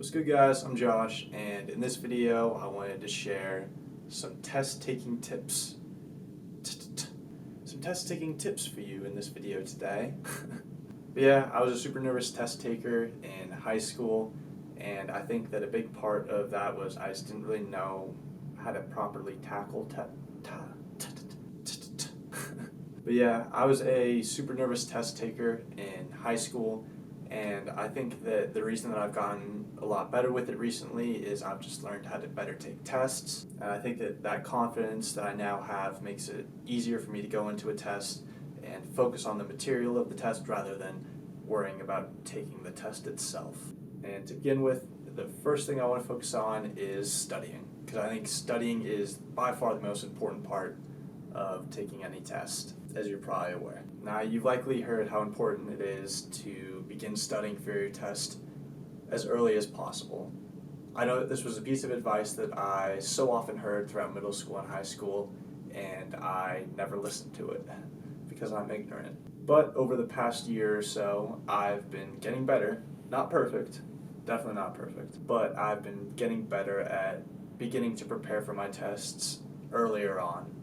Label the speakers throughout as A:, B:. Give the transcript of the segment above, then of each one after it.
A: What's good, guys? I'm Josh, and in this video I wanted to share some test-taking tips. Some test-taking tips for you in this video today. But yeah, I was a super nervous test taker in high school, and I think that a big part of that was I just didn't really know how to properly tackle But yeah, I was a super nervous test taker in high school, and I think that the reason that I've gotten a lot better with it recently is I've just learned how to better take tests. And I think that confidence that I now have makes it easier for me to go into a test and focus on the material of the test rather than worrying about taking the test itself. And to begin with, the first thing I want to focus on is studying, because I think studying is by far the most important part of taking any test, as you're probably aware. Now, you've likely heard how important it is to begin studying for your test as early as possible. I know that this was a piece of advice that I so often heard throughout middle school and high school, and I never listened to it because I'm ignorant. But over the past year or so, I've been getting better. Not perfect, definitely not perfect, but I've been getting better at beginning to prepare for my tests earlier on,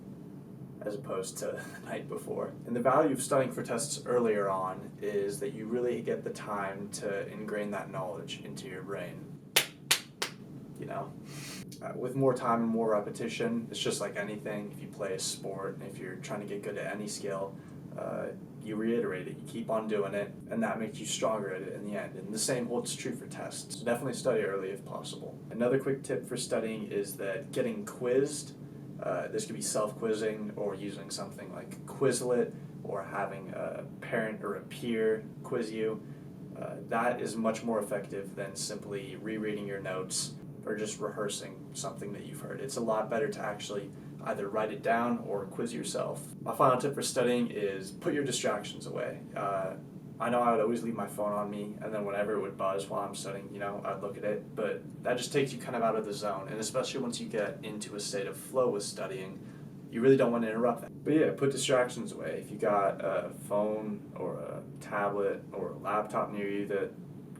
A: as opposed to the night before. And the value of studying for tests earlier on is that you really get the time to ingrain that knowledge into your brain. You know, with more time and more repetition, it's just like anything. If you play a sport, and if you're trying to get good at any skill, you reiterate it, you keep on doing it, and that makes you stronger at it in the end. And the same holds true for tests. So definitely study early if possible. Another quick tip for studying is that getting quizzed, this could be self-quizzing or using something like Quizlet or having a parent or a peer quiz you. That is much more effective than simply rereading your notes or just rehearsing something that you've heard. It's a lot better to actually either write it down or quiz yourself. My final tip for studying is put your distractions away. I know I would always leave my phone on me, and then whenever it would buzz while I'm studying, I'd look at it, but that just takes you kind of out of the zone, and especially once you get into a state of flow with studying, you really don't want to interrupt that. But yeah, put distractions away. If you got a phone or a tablet or a laptop near you that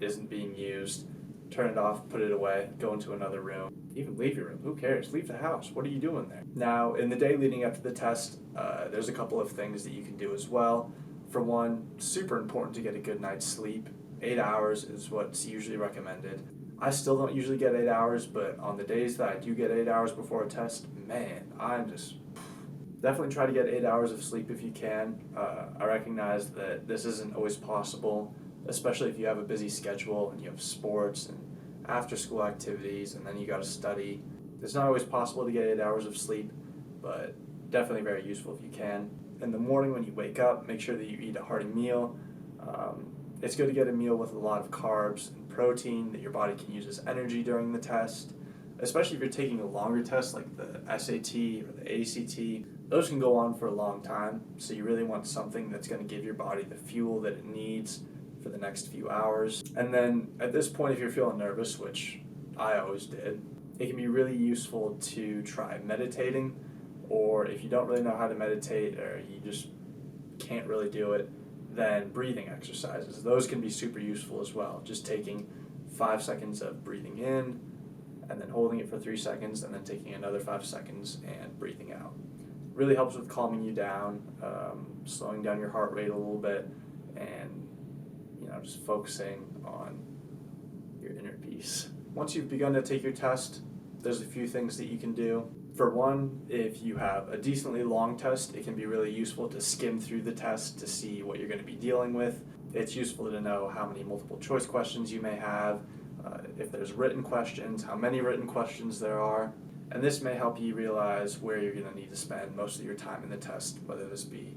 A: isn't being used, turn it off, put it away, go into another room. Even leave your room, who cares? Leave the house, what are you doing there? Now, in the day leading up to the test, there's a couple of things that you can do as well. For one, super important to get a good night's sleep. 8 hours is what's usually recommended. I still don't usually get 8 hours, but on the days that I do get 8 hours before a test, man, I'm just... Definitely try to get 8 hours of sleep if you can. I recognize that this isn't always possible, especially if you have a busy schedule and you have sports and after-school activities and then you gotta study. It's not always possible to get 8 hours of sleep, but definitely very useful if you can. In the morning when you wake up, make sure that you eat a hearty meal. It's good to get a meal with a lot of carbs and protein that your body can use as energy during the test, especially if you're taking a longer test like the SAT or the ACT. Those can go on for a long time, so you really want something that's going to give your body the fuel that it needs for the next few hours. And then at this point, if you're feeling nervous, which I always did, it can be really useful to try meditating, or if you don't really know how to meditate or you just can't really do it, then breathing exercises. Those can be super useful as well. Just taking 5 seconds of breathing in and then holding it for 3 seconds and then taking another 5 seconds and breathing out. Really helps with calming you down, slowing down your heart rate a little bit, and just focusing on your inner peace. Once you've begun to take your test, there's a few things that you can do. For one, if you have a decently long test, it can be really useful to skim through the test to see what you're going to be dealing with. It's useful to know how many multiple choice questions you may have, if there's written questions, how many written questions there are, and this may help you realize where you're going to need to spend most of your time in the test, whether this be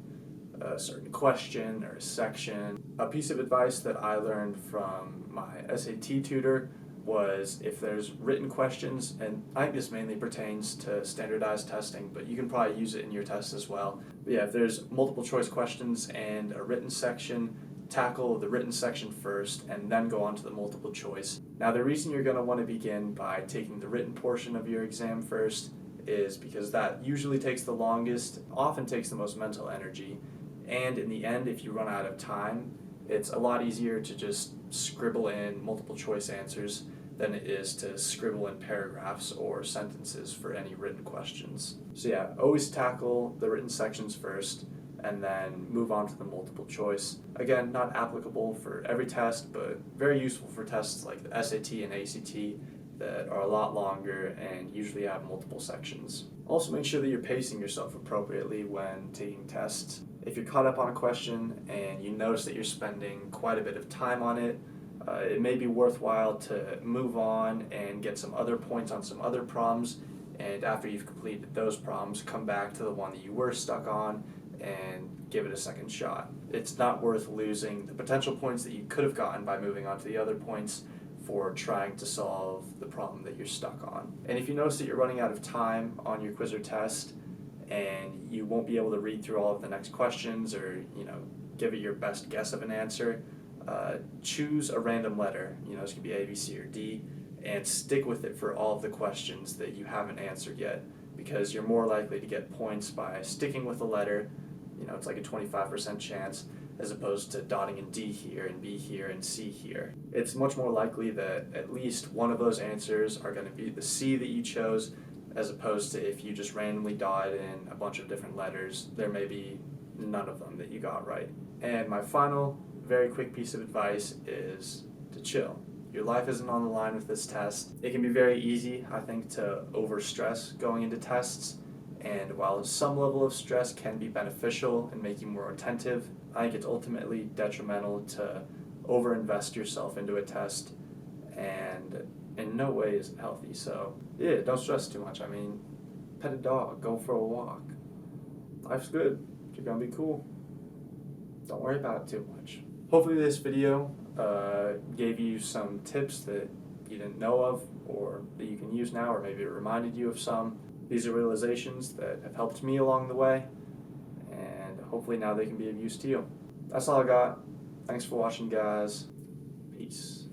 A: a certain question or a section. A piece of advice that I learned from my SAT tutor was if there's written questions, and I think this mainly pertains to standardized testing, but you can probably use it in your test as well. But yeah, if there's multiple choice questions and a written section, tackle the written section first and then go on to the multiple choice. Now, the reason you're going to want to begin by taking the written portion of your exam first is because that usually takes the longest, often takes the most mental energy, and in the end, if you run out of time, it's a lot easier to just scribble in multiple choice answers than it is to scribble in paragraphs or sentences for any written questions. So yeah, always tackle the written sections first and then move on to the multiple choice. Again, not applicable for every test, but very useful for tests like the SAT and ACT that are a lot longer and usually have multiple sections. Also, make sure that you're pacing yourself appropriately when taking tests. If you're caught up on a question and you notice that you're spending quite a bit of time on it, it may be worthwhile to move on and get some other points on some other problems, and after you've completed those problems, come back to the one that you were stuck on and give it a second shot. It's not worth losing the potential points that you could have gotten by moving on to the other points for trying to solve the problem that you're stuck on. And if you notice that you're running out of time on your quiz or test and you won't be able to read through all of the next questions or give it your best guess of an answer, choose a random letter. This could be A, B, C, or D, and stick with it for all of the questions that you haven't answered yet, because you're more likely to get points by sticking with a letter. It's like a 25% chance, as opposed to dotting in D here and B here and C here. It's much more likely that at least one of those answers are going to be the C that you chose, as opposed to if you just randomly dotted in a bunch of different letters, there may be none of them that you got right. And my final very quick piece of advice is to chill. Your life isn't on the line with this test. It can be very easy, I think, to overstress going into tests, and while some level of stress can be beneficial and make you more attentive, I think it's ultimately detrimental to overinvest yourself into a test, and in no way is it healthy. So yeah, don't stress too much. Pet a dog, go for a walk. Life's good. You're gonna be cool. Don't worry about it too much. Hopefully this video gave you some tips that you didn't know of or that you can use now, or maybe it reminded you of some. These are realizations that have helped me along the way, and hopefully now they can be of use to you. That's all I got. Thanks for watching, guys. Peace.